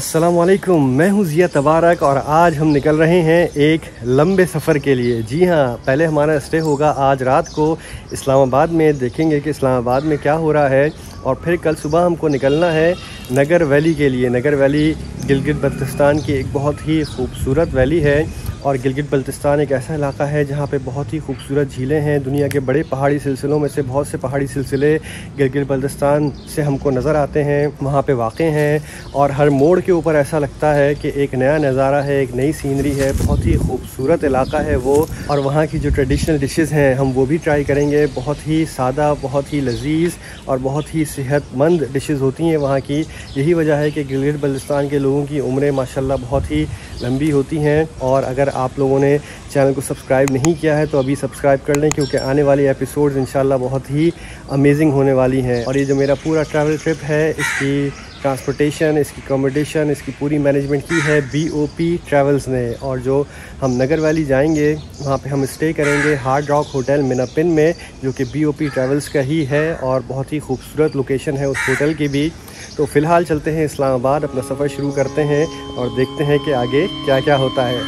अस्सलामुअलैकुम, मैं हूं ज़िया तबारक और आज हम निकल रहे हैं एक लंबे सफ़र के लिए। जी हां, पहले हमारा स्टे होगा आज रात को इस्लामाबाद में। देखेंगे कि इस्लामाबाद में क्या हो रहा है और फिर कल सुबह हमको निकलना है नगर वैली के लिए। नगर वैली गिलगित बल्तिस्तान की एक बहुत ही खूबसूरत वैली है और गिलगित बल्तिस्तान एक ऐसा इलाका है जहाँ पे बहुत ही खूबसूरत झीलें हैं। दुनिया के बड़े पहाड़ी सिलसिलों में से बहुत से पहाड़ी सिलसिले गिलगित बल्तिस्तान से हमको नज़र आते हैं, वहाँ पे वाक़ हैं और हर मोड़ के ऊपर ऐसा लगता है कि एक नया नज़ारा है, एक नई सीनरी है। बहुत ही खूबसूरत इलाका है वो, और वहाँ की जो ट्रेडिशनल डिशेज़ हैं हम वो भी ट्राई करेंगे। बहुत ही सादा, बहुत ही लजीज़ और बहुत ही सेहतमंद डिशेज़ होती हैं वहाँ की। यही वजह है कि गिलगित बल्तिस्तान के लोगों की उम्रें माशाल्लाह बहुत ही लंबी होती हैं। और अगर आप लोगों ने चैनल को सब्सक्राइब नहीं किया है तो अभी सब्सक्राइब कर लें, क्योंकि आने वाली एपिसोड्स इंशाल्लाह बहुत ही अमेजिंग होने वाली हैं। और ये जो मेरा पूरा ट्रैवल ट्रिप है, इसकी ट्रांसपोर्टेशन, इसकी अकोमोडेशन, इसकी पूरी मैनेजमेंट की है BOP ट्रैवल्स ने। और जो हम नगर वैली जाएंगे वहाँ पे हम स्टे करेंगे हार्ड रॉक होटल मिनापिन में, जो कि BOP ट्रैवल्स का ही है और बहुत ही खूबसूरत लोकेशन है उस होटल की भी। तो फ़िलहाल चलते हैं इस्लामाबाद, अपना सफ़र शुरू करते हैं और देखते हैं कि आगे क्या क्या होता है।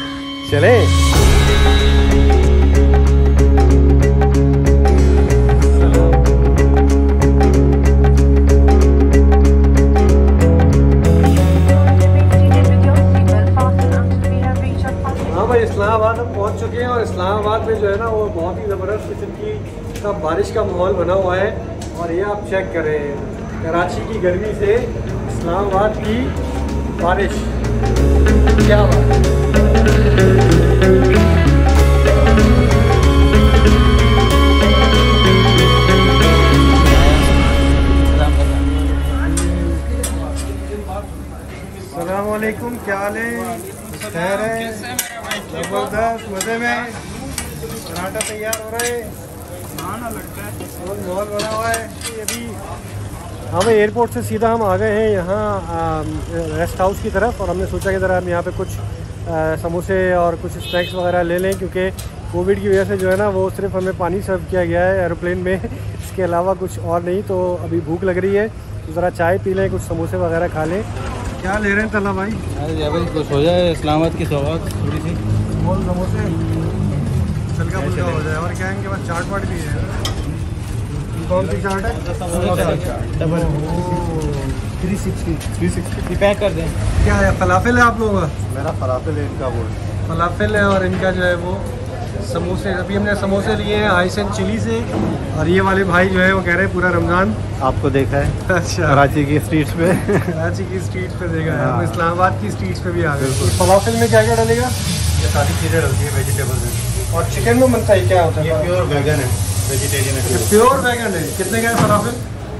चलें। इस्लामाबाद हम पहुंच चुके हैं और इस्लामाबाद में जो है ना वो बहुत ही ज़बरदस्त किस्म की का बारिश का माहौल बना हुआ है। और ये आप चेक करें, कराची की गर्मी से इस्लामाबाद की बारिश, क्या बात है। अस्सलाम वालेकुम, क्या हाल है? खैर है? जबरदस्त, मज़े में। पराठा तैयार हो रहा है, माहौल बना हुआ है अभी। हाँ भाई, एयरपोर्ट से सीधा हम आ गए हैं यहाँ रेस्ट हाउस की तरफ, और हमने सोचा कि ज़रा हम यहाँ पे कुछ समोसे और कुछ स्नैक्स वगैरह ले लें, क्योंकि कोविड की वजह से जो है ना वो सिर्फ हमें पानी सर्व किया गया है एरोप्लेन में, इसके अलावा कुछ और नहीं। तो अभी भूख लग रही है तो ज़रा चाय पी लें, कुछ समोसे वगैरह खा लें। क्या ले रहे हैं तला भाई? अरे भाई कुछ हो जाए, इस्लामाबाद की सौगात थोड़ी सी मोल समोसे चलका फुल्का हो जाए। और क्या है, इनके पास चाट वाट भी है। कौन सी चाट है? 360 पैक कर दें। क्या है, फलाफिल है आप लोगों का? मेरा फलाफिल है, इनका वो फलाफिल है और इनका जो है वो समोसे। अभी हमने समोसे लिए हैं आइस एंड चिली से, और ये वाले भाई जो है वो कह रहे हैं पूरा रमज़ान आपको देखा है। अच्छा, कराची की स्ट्रीट्स पे कराची की स्ट्रीट पे देखा है, हम इस्लामाबाद की स्ट्रीट्स पे भी आ गए। फलाफिल में क्या क्या डलेगा? ये सारी चीज़ें डलती है, वेजिटेबल्स हैं। और चिकन में बनता है क्या होता है? ये प्योर वेगन है, वेजिटेरियन है। प्योर वेगन है। कितने का है फलाफिल?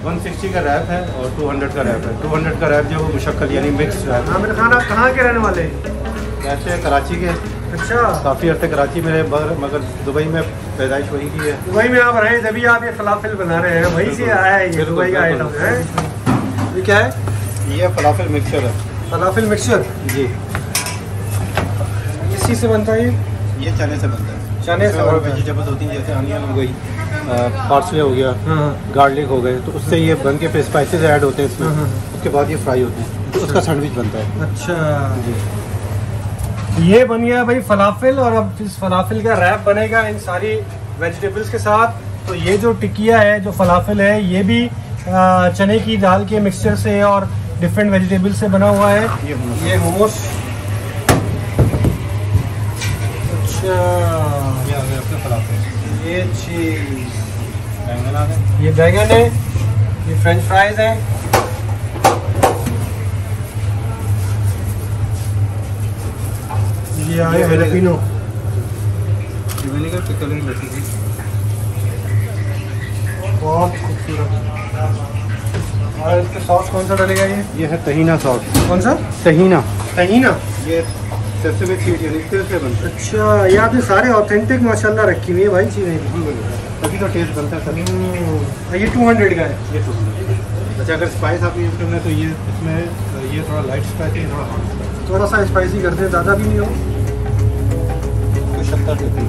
160 का रैप है और 200 का रैप है। 200 का रैप जो वो मुशक्कल यानी मिक्स रैप। हाँ, मेरे खान आप कहाँ के रहने वाले हैं? वैसे कराची के। अच्छा, काफ़ी अर्से कराची में रहे, मगर दुबई में पैदाइश वहीं की है। दुबई में आप रहे तभी आप ये फलाफिल बना रहे हैं, वहीं से आया है ये दुबई का आइटम है। ये क्या है? ये फलाफिल मिक्सचर है। फलाफिल मिक्सचर जी, किस चीज़ से बनता है ये चने से बनता है। चने से और बनता है। वेजिटेबल्स होती हैं जैसे अनियन हो गई, पार्सले हो गया, हाँ गार्लिक हो गए, तो उससे ये बन के फिर स्पाइसेस ऐड होते हैं इसमें। हाँ। उसके बाद ये फ्राई होती है, तो उसका सैंडविच बनता है। अच्छा जी, ये बन गया भाई फलाफिल, और अब इस फलाफिल का रैप बनेगा इन सारी वेजिटेबल्स के साथ। तो ये जो टिकिया है, जो फलाफिल है, ये भी चने की दाल के मिक्सचर से और डिफरेंट वेजिटेबल से बना हुआ है। ये मोमोस। अच्छा, ये आ गया अपना फलाफिल। ये चीज, बैंगन आ गए। ये बैगन है, ये फ्रेंच फ्राइज है। ये आया जैलपिनो। ये विनेगर पिकलिंग रेसिपी बहुत खूबसूरत। और इसके सॉस कौन सा डलेगा? ये है तहीना सॉस। कौन सा? तहीना। तहीना। ये सेसमी सीड यानी तिल से बनता है। अच्छा, ये आपने सारे ऑथेंटिक माशाल्लाह रखी हुई है भाई चीज़ें। तभी तो टेस्ट बनता है सर। ये 200 का है। ये 200। अच्छा, अगर स्पाइस आप यूज़ करना है तो ये इसमें ये थोड़ा लाइट स्पाइसी, थोड़ा सा स्पाइसी करते हैं, ज़्यादा भी नहीं हो। तो शत्ता देती है।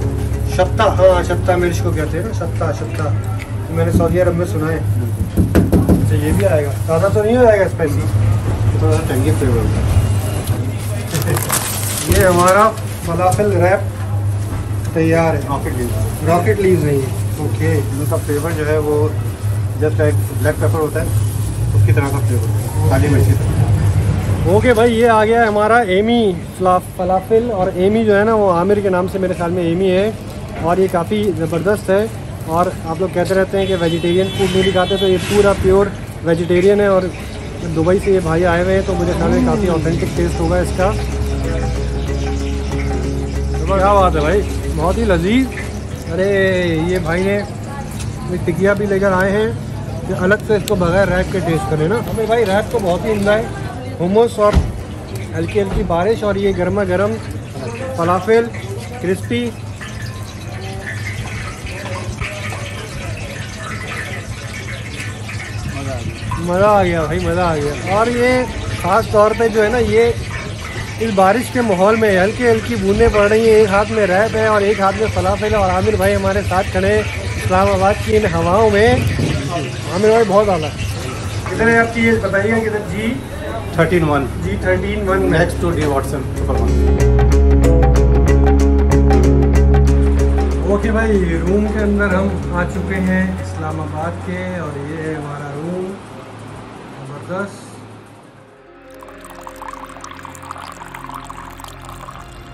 शत्ता, हाँ शत्ता मिर्च को कहते हैं ना, शत्ता शत्ता। तो मैंने सऊदी अरब में सुना है। अच्छा, ये भी आएगा, ज़्यादा तो नहीं हो जाएगा स्पाइसी? थोड़ा सा टंगी फ्लेवर होता है। ये हमारा फलाफल रैप तैयार है। रॉकेट लीव्स नहीं है। ओके, इनका फ्लेवर जो है वो जस्ट एक ब्लैक पेपर होता है उसकी तरह का फ्लेवर, काली मिर्च की तरह। ओके भाई, ये आ गया है हमारा एमी फलाफल। और एमी जो है ना वो आमिर के नाम से मेरे ख्याल में एमी है, और ये काफ़ी ज़बरदस्त है। और आप लोग कहते रहते हैं कि वेजिटेरियन फूड नहीं भी खाते, तो ये पूरा प्योर वेजिटेरियन है। और दुबई से ये भाई आए हुए हैं तो मुझे ख्याल में काफ़ी ऑथेंटिक टेस्ट होगा इसका। क्या बात है भाई, बहुत ही लजीज। अरे ये भाई ने टिकिया भी लेकर आए हैं कि अलग से इसको बगैर रैप के टेस्ट करें ना। हमें भाई रैप तो बहुत ही उम्दा है। हुमस और हल्की हल्की बारिश और ये गर्मा गर्म फलाफल क्रिस्पी। मज़ा आ गया भाई, मज़ा आ गया। और ये ख़ास तौर पे जो है ना, ये इस बारिश के माहौल में हल्की हल्की बूंदें पड़ रही हैं। एक हाथ में रैप है और एक हाथ में फलाफल है। और आमिर भाई हमारे साथ खड़े इस्लामाबाद की इन हवाओं में। आमिर भाई बहुत आला। कितने है आपकी ये बताइए? किधर? G13 G13 next to D Watson super one. Okay भाई, रूम के अंदर हम आ चुके हैं इस्लामाबाद के, और ये है हमारा रूम। ज़बरदस्त।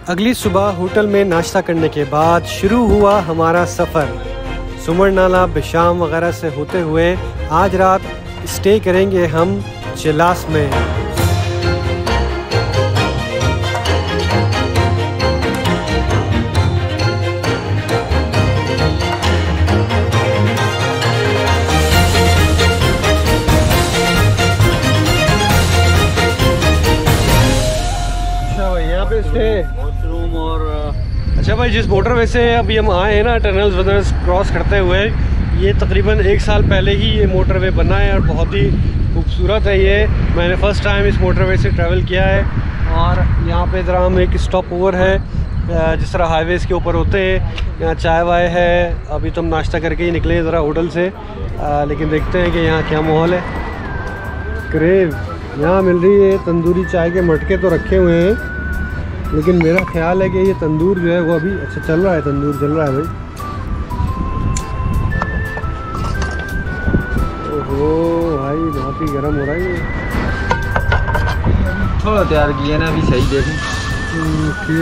अगली सुबह होटल में नाश्ता करने के बाद शुरू हुआ हमारा सफ़र। सुमर नाला, बिशाम वगैरह से होते हुए आज रात स्टे करेंगे हम चिलास में। अच्छा भाई, यहाँ पे स्टे, वॉशरूम और अच्छा भाई, जिस मोटरवे से अभी हम आए हैं ना, टनल्स वनल्स क्रॉस करते हुए, ये तकरीबन 1 साल पहले ही ये मोटरवे बना है और बहुत ही खूबसूरत है। ये मैंने फ़र्स्ट टाइम इस मोटरवे से ट्रैवल किया है। और यहाँ पे ज़रा हम एक स्टॉप ओवर है, जिस तरह हाईवेज़ के ऊपर होते हैं। यहाँ चाय वाय है। अभी तो हम नाश्ता करके ही निकले ज़रा होटल से, लेकिन देखते हैं कि यहाँ क्या माहौल है। क्रेव यहाँ मिल रही है। तंदूरी चाय के मटके तो रखे हुए हैं, लेकिन मेरा ख्याल है कि ये तंदूर जो है वो अभी अच्छा चल रहा है। तंदूर चल रहा है भाई। ओहो भाई, बहुत ही गर्म हो रहा है ये। थोड़ा तैयार किया ना, अभी सही देखें। ओके,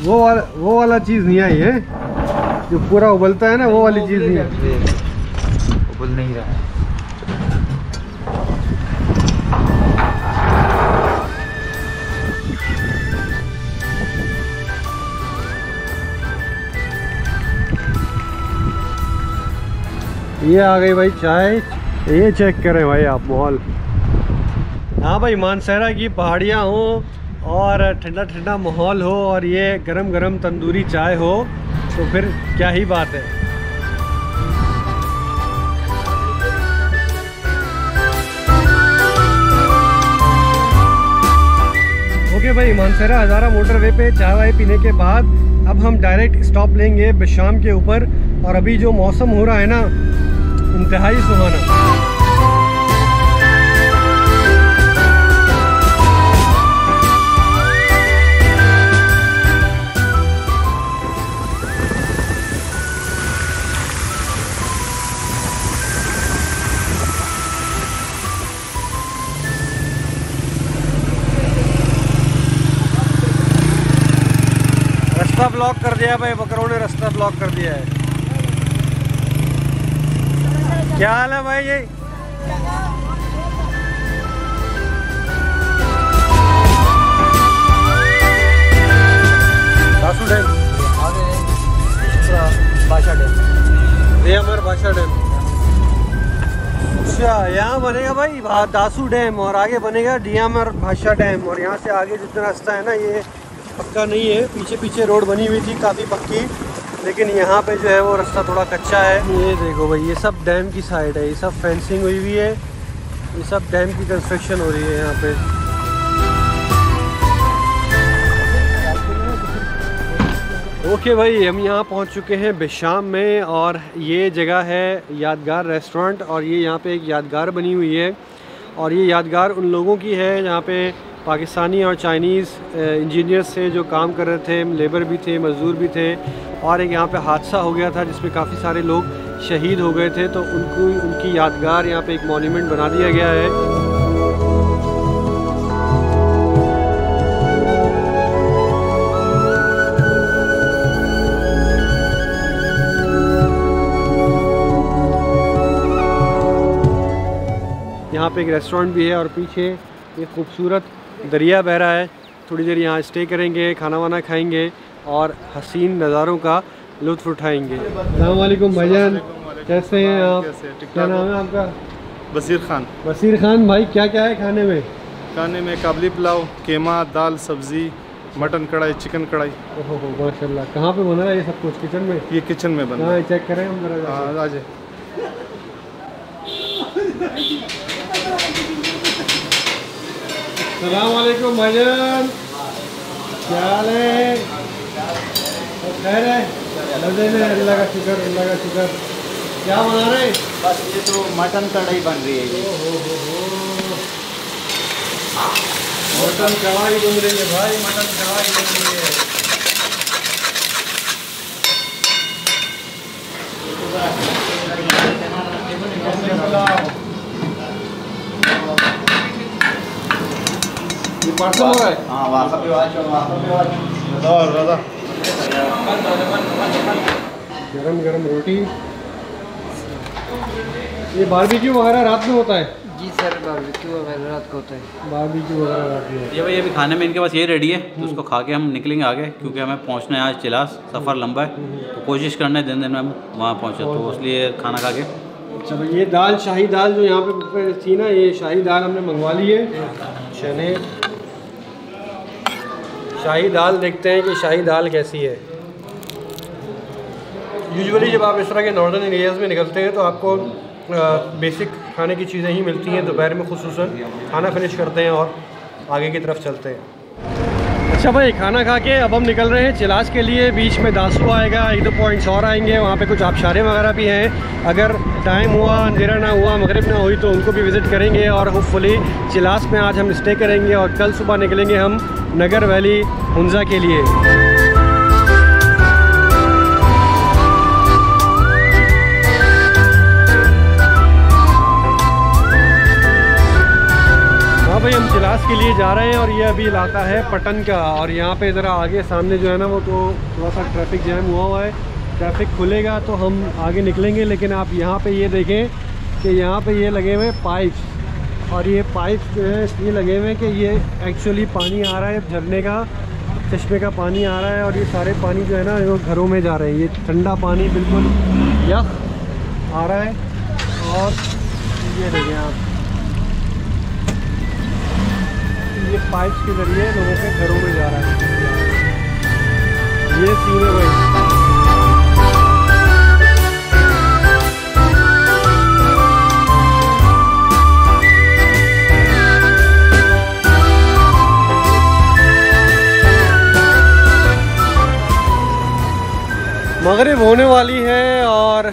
वो वाला चीज़ नहीं आई है जो पूरा उबलता है ना, वो वाली चीज़ नहीं है। उबल नहीं रहा है। ये आ गई भाई चाय। ये चेक करें भाई आप माहौल। हाँ भाई, मानसहरा की पहाड़ियाँ हो और ठंडा ठंडा माहौल हो और ये गरम गरम तंदूरी चाय हो, तो फिर क्या ही बात है। ओके भाई, मानसहरा हज़ारा मोटरवे पे चाय वाय पीने के बाद अब हम डायरेक्ट स्टॉप लेंगे बिशाम के ऊपर। और अभी जो मौसम हो रहा है ना, इंतहाई सुहाना। रास्ता ब्लॉक कर दिया भाई, बकरों ने रास्ता ब्लॉक कर दिया है। क्या हाल है भाई? ये दासू डैम, बादशाह डैम, रियामर बादशाह डैम। अच्छा, यहाँ बनेगा भाई दासू डैम और आगे बनेगा डियामर बादशाह डैम। और यहाँ से आगे जितना रास्ता है ना, ये पक्का नहीं है। पीछे पीछे रोड बनी हुई थी काफ़ी पक्की, लेकिन यहाँ पे जो है वो रास्ता थोड़ा कच्चा है। ये देखो भाई, ये सब डैम की साइड है। ये सब फेंसिंग हुई हुई है। ये सब डैम की कंस्ट्रक्शन हो रही है यहाँ पे। ओके भाई, हम यहाँ पहुँच चुके हैं बिशाम में, और ये जगह है यादगार रेस्टोरेंट। और ये यहाँ पे एक यादगार बनी हुई है। और ये यादगार उन लोगों की है जहाँ पे पाकिस्तानी और चाइनीज़ इंजीनियर्स थे जो काम कर रहे थे, लेबर भी थे, मज़दूर भी थे। और एक यहाँ पे हादसा हो गया था जिसमें काफ़ी सारे लोग शहीद हो गए थे, तो उनकी यादगार यहाँ पे एक मॉन्यूमेंट बना दिया गया है। यहाँ पे एक रेस्टोरेंट भी है और पीछे एक खूबसूरत दरिया बह रहा है। थोड़ी देर यहाँ स्टे करेंगे, खाना वाना खाएंगे और हसीन नज़ारों का लुत्फ़ उठाएंगे। अस्सलाम वालेकुम भाईजान, कैसे हैं आप? क्या नाम है आपका? बसीर खान। बसीर खान भाई, क्या क्या है खाने में? खाने में काबली पुलाव, कीमा, दाल, सब्ज़ी, मटन कढ़ाई, चिकन कढ़ाई। ओहो माशाल्लाह। कहाँ पे बना रहा है ये सब कुछ? किचन में? ये किचन में बना है। चेक करें हम जरा। हाँ, आ जाए। अस्सलाम वालेकुम भाईजान, क्या हाल है? खैर है? मज़े में? अल्लाह का शुक्र, अल्लाह का शुक्र। क्या बना रहे? बस ये तो मटन कढ़ाई बन रही है। मटन कढ़ाई बन रही है भाई, मटन कढ़ाई बन रही है। ये पार्सल हो रहा है? हाँ, वाक़ गरम गरम रोटी। ये बारबेक्यू वगैरह रात में होता है? जी सर, बारबेक्यू वगैरह रात को होता है। बारबेक्यू वगैरह रात में होता है। ये भाई अभी खाने में इनके पास ये रेडी है, तो उसको खा के हम निकलेंगे आगे, क्योंकि हमें पहुंचना है आज चिलास। सफ़र लंबा है, तो कोशिश करना है दिन में हम वहाँ पहुँचे, तो इसलिए खाना खा के। चलो ये दाल, शाही दाल जो यहाँ पे थी ना, ये शाही दाल हमने मंगवा ली है। चने शाही दाल, देखते हैं कि शाही दाल कैसी है। यूजुअली जब आप इस तरह के नॉर्दर्न एरियाज़ में निकलते हैं तो आपको बेसिक खाने की चीज़ें ही मिलती हैं। दोपहर में खुसूसन खाना फिनिश करते हैं और आगे की तरफ चलते हैं। अच्छा भाई, खाना खा के अब हम निकल रहे हैं चिलास के लिए। बीच में दासू आएगा, 1-2 पॉइंट्स और आएंगे, वहाँ पे कुछ आबशारें वगैरह भी हैं। अगर टाइम हुआ, अंधेरा ना हुआ, मगरिब ना हुई, तो उनको भी विज़िट करेंगे। और होपफुली चिलास में आज हम स्टे करेंगे और कल सुबह निकलेंगे हम नगर वैली हुंजा के लिए। भाई हम चिलास के लिए जा रहे हैं और ये अभी इलाका है पटन का। और यहाँ पे ज़रा आगे सामने जो है ना, वो तो थोड़ा सा ट्रैफिक जैम हुआ है। ट्रैफिक खुलेगा तो हम आगे निकलेंगे। लेकिन आप यहाँ पे ये देखें कि यहाँ पे ये लगे हुए पाइप्स, और ये पाइप्स जो है इसलिए लगे हुए हैं कि ये एक्चुअली पानी आ रहा है झरने का, चश्मे का पानी आ रहा है। और ये सारे पानी जो है ना, वो घरों में जा रहे हैं। ये ठंडा पानी बिल्कुल यख आ रहा है। और ये देखें आप, ये पाइप्स के ज़रिए लोगों के घरों में जा रहा है। ये सीन है भाई। मगरिब होने वाली है और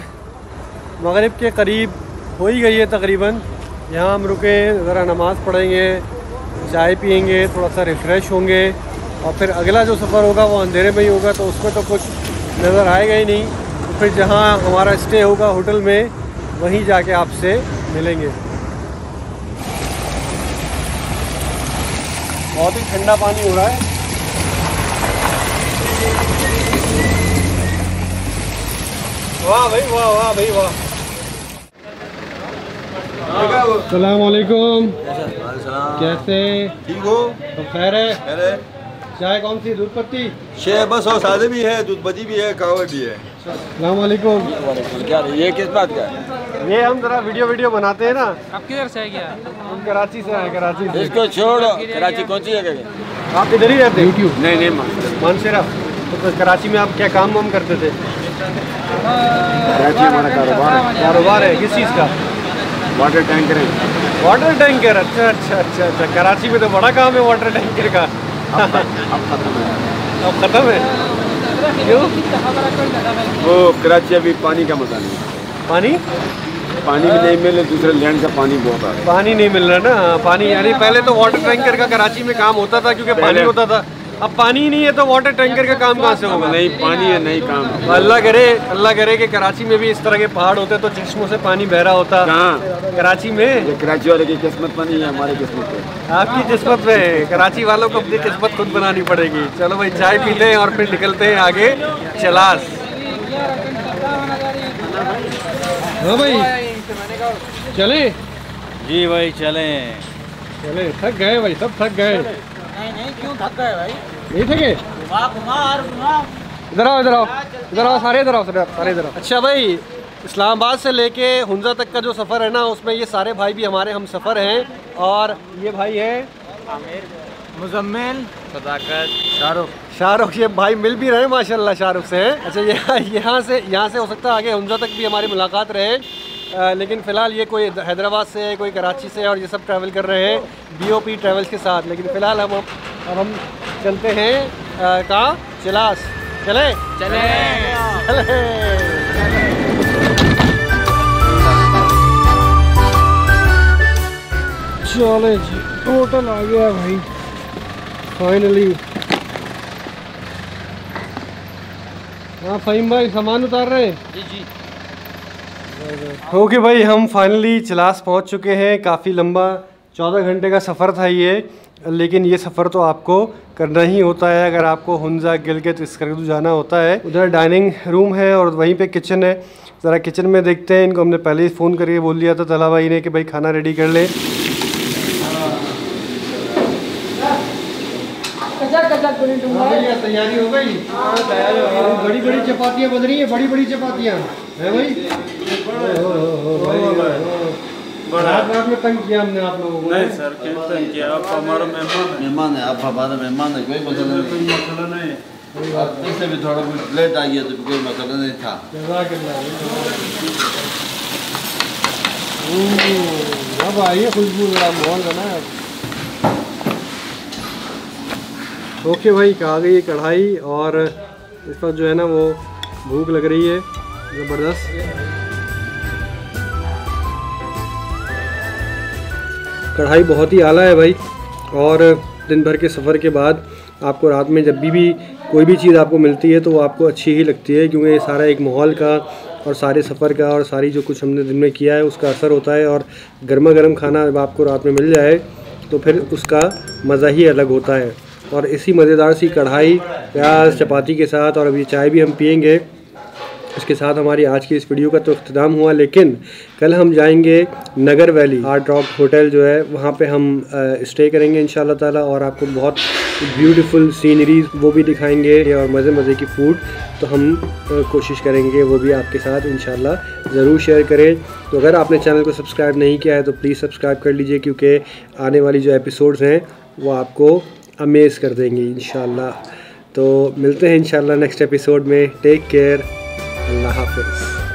मगरिब के करीब हो ही गई है तकरीबन। यहाँ हम रुके, ज़रा नमाज़ पढ़ेंगे, चाय पियेंगे, थोड़ा सा रिफ़्रेश होंगे और फिर अगला जो सफ़र होगा वो अंधेरे में ही होगा, तो उसमें तो कुछ नज़र आएगा ही नहीं। तो फिर जहाँ हमारा स्टे होगा होटल में, वहीं जाके आपसे मिलेंगे। बहुत ही ठंडा पानी हो रहा है। वाह भाई वाह, वाह भाई वाह। अस्सलाम वालेकुम, कैसे? ठीक हो? तो खैर है? अरे चाय कौन सी? दूध पत्ती? शेह बस और सादे भी है, दूध भजी भी है, कहवा भी है। अस्सलाम वालेकुम। क्या ये किस बात का है? ये हम जरा वीडियो बनाते हैं ना। आप किधर से है? क्या हम कराची से आए, कराची से। इसको छोड़ो, कराची कौन सी जगह? आप इधर ही रहते हैं? नहीं मानसेरा। तो कराची में आप क्या काम वाम करते थे? कराची हमारा कारोबार है। किस चीज़ का? वाटर टैंकर है। Water tanker? अच्छा अच्छा अच्छा अच्छा। कराची में तो बड़ा काम है वाटर टैंकर का। अब खत्म है। अब ख़त्म है? क्यों? वो कराची अभी पानी का मजा नहीं। पानी पानी भी नहीं मिले, दूसरे लैंड का पानी बहुत आ रहा है। पानी नहीं मिल रहा ना, पानी यानी पहले तो वाटर टैंकर का कराची में काम होता था क्योंकि पानी होता था, अब पानी ही नहीं है तो वाटर टैंकर का काम कहाँ से होगा? नहीं पानी है, नहीं काम। अल्लाह करे कि कराची में भी इस तरह के पहाड़ होते तो चश्मों से पानी बह रहा होता। कहाँ? कराची में। कराची वाले की किस्मत पर नहीं है, हमारी किस्मत पे। आपकी किस्मत पे, कराची वालों को अपनी किस्मत खुद बनानी पड़ेगी। चलो भाई चाय पी लें और फिर निकलते हैं आगे चलास। हाँ भाई चले? जी भाई चले। थक गए भाई, सब थक गए। नहीं क्यों थक गए भाई? नहीं थके? इधर आओ सारे इधर आओ। अच्छा भाई, इस्लामाबाद से लेके हुंजा तक का जो सफ़र है ना, उसमें ये सारे भाई भी हमारे हम सफ़र हैं। और ये भाई है आमिर, मुजम्मिल, सदाकत, शाहरुख। ये भाई मिल भी रहे माशाल्लाह शाहरुख से हैं। अच्छा यहाँ से हो सकता है आगे हुंजा तक भी हमारी मुलाकात रहे, लेकिन फ़िलहाल ये कोई हैदराबाद से है, कोई कराची से है और ये सब ट्रैवल कर रहे हैं BOP ट्रैवल्स के साथ। लेकिन फ़िलहाल अब हम चलते हैं कहाँ? चलास। चले जी, टोटल आ गया भाई फाइनली। हाँ फ़हीम भाई सामान उतार रहे हैं? जी। ओके भाई, हम फाइनली चलास पहुंच चुके हैं। काफ़ी लंबा 14 घंटे का सफ़र था ये, लेकिन ये सफ़र तो आपको करना ही होता है अगर आपको हुंजा गिलगित स्कर्दू जाना होता है। उधर डाइनिंग रूम है और वहीं पे किचन है। ज़रा किचन में देखते हैं। इनको हमने पहले ही फ़ोन करके बोल दिया था तला भाई ने कि भाई खाना रेडी कर ले। तैयारी हो गई? बड़ी चपातियाँ बन रही हैं, बड़ी चपातियाँ है भाई। रात में तंग किया हमने आप लोगों को? नहीं सर, क्यों तंग किया? आप हमारा मेहमान है, आप हमारा मेहमान है, कोई मसला नहीं। अब इससे भी थोड़ा कुछ लेट आ गया तो कोई मसला नहीं था। अब आइए, खुशबू माहौल बना है। ओके भाई, आ गई कढ़ाई और इस पर जो है ना वो भूख लग रही है ज़बरदस्त। कढ़ाई बहुत ही आला है भाई। और दिन भर के सफ़र के बाद आपको रात में जब भी कोई भी चीज़ आपको मिलती है तो वो आपको अच्छी ही लगती है, क्योंकि ये सारा एक माहौल का और सारे सफ़र का और सारी जो कुछ हमने दिन में किया है उसका असर होता है। और गर्मा गर्म खाना जब आपको रात में मिल जाए तो फिर उसका मज़ा ही अलग होता है। और इसी मज़ेदार सी कढ़ाई प्याज चपाती के साथ और अभी चाय भी हम पियेंगे, इसके साथ हमारी आज की इस वीडियो का तो इख्तिताम हुआ। लेकिन कल हम जाएंगे नगर वैली हार्ड रॉक होटल जो है, वहाँ पे हम स्टे करेंगे इंशाल्लाह ताला और आपको बहुत ब्यूटीफुल सीनरीज वो भी दिखाएंगे और मज़े की फ़ूड तो हम कोशिश करेंगे वो भी आपके साथ इंशाल्लाह ज़रूर शेयर करें। तो अगर आपने चैनल को सब्सक्राइब नहीं किया है तो प्लीज़ सब्सक्राइब कर लीजिए, क्योंकि आने वाली जो एपिसोड्स हैं वो आपको अमेज़ कर देंगे इंशाल्लाह। तो मिलते हैं इंशाल्लाह नेक्स्ट एपिसोड में। टेक केयर, अल्लाह हाफ़िज़।